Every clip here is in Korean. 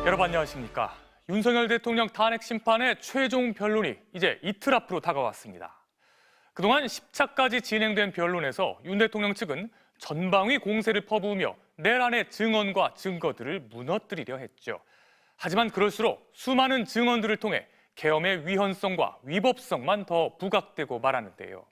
여러분 안녕하십니까. 윤석열 대통령 탄핵 심판의 최종 변론이 이제 이틀 앞으로 다가왔습니다. 그동안 10차까지 진행된 변론에서 윤 대통령 측은 전방위 공세를 퍼부으며 내란의 증언과 증거들을 무너뜨리려 했죠. 하지만 그럴수록 수많은 증언들을 통해 계엄의 위헌성과 위법성만 더 부각되고 말았는데요.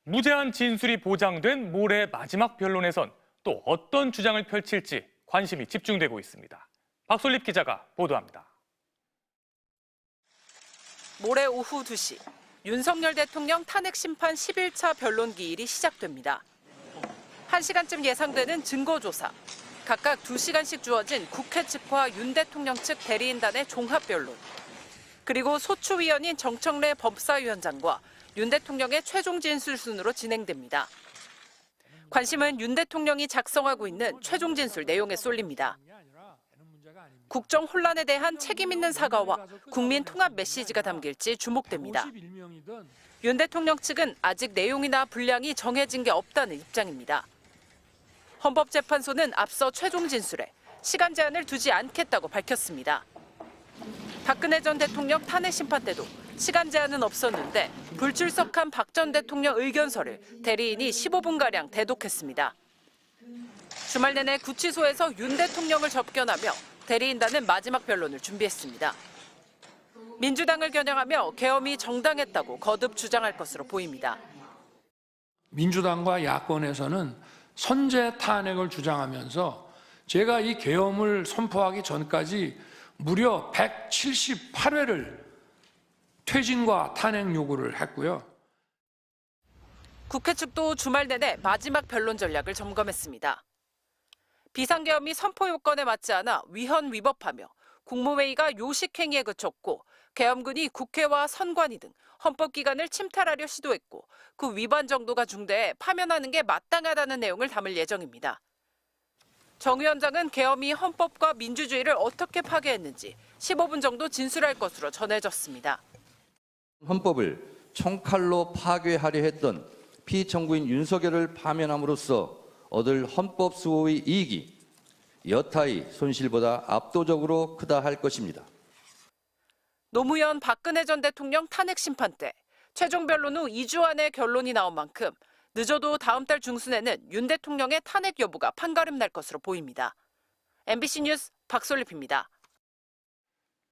무제한 진술이 보장된 모레 마지막 변론에선 또 어떤 주장을 펼칠지 관심이 집중되고 있습니다. 박솔립 기자가 보도합니다. 모레 오후 2시, 윤석열 대통령 탄핵 심판 11차 변론 기일이 시작됩니다. 1시간쯤 예상되는 증거조사, 각각 2시간씩 주어진 국회 측과 윤 대통령 측 대리인단의 종합변론, 그리고 소추위원인 정청래 법사위원장과 윤 대통령의 최종 진술 순으로 진행됩니다. 관심은 윤 대통령이 작성하고 있는 최종 진술 내용에 쏠립니다. 국정 혼란에 대한 책임 있는 사과와 국민 통합 메시지가 담길지 주목됩니다. 윤 대통령 측은 아직 내용이나 분량이 정해진 게 없다는 입장입니다. 헌법재판소는 앞서 최종 진술에 시간 제한을 두지 않겠다고 밝혔습니다. 박근혜 전 대통령 탄핵 심판 때도 시간 제한은 없었는데 불출석한 박 전 대통령 의견서를 대리인이 15분가량 대독했습니다. 주말 내내 구치소에서 윤 대통령을 접견하며 대리인단은 마지막 변론을 준비했습니다. 민주당을 겨냥하며 계엄이 정당했다고 거듭 주장할 것으로 보입니다. 민주당과 야권에서는 선제 탄핵을 주장하면서 제가 이 계엄을 선포하기 전까지 무려 178회를 퇴진과 탄핵 요구를 했고요. 국회 측도 주말 내내 마지막 변론 전략을 점검했습니다. 비상계엄이 선포 요건에 맞지 않아 위헌 위법하며 국무회의가 요식행위에 그쳤고 계엄군이 국회와 선관위 등 헌법기관을 침탈하려 시도했고 그 위반 정도가 중대해 파면하는 게 마땅하다는 내용을 담을 예정입니다. 정 위원장은 계엄이 헌법과 민주주의를 어떻게 파괴했는지 15분 정도 진술할 것으로 전해졌습니다. 헌법을 총칼로 파괴하려 했던 피청구인 윤석열을 파면함으로써 얻을 헌법 수호의 이익이 여타의 손실보다 압도적으로 크다 할 것입니다. 노무현 박근혜 전 대통령 탄핵 심판 때 최종 변론 후 2주 안에 결론이 나온 만큼 늦어도 다음 달 중순에는 윤 대통령의 탄핵 여부가 판가름 날 것으로 보입니다. MBC 뉴스 박솔립입니다.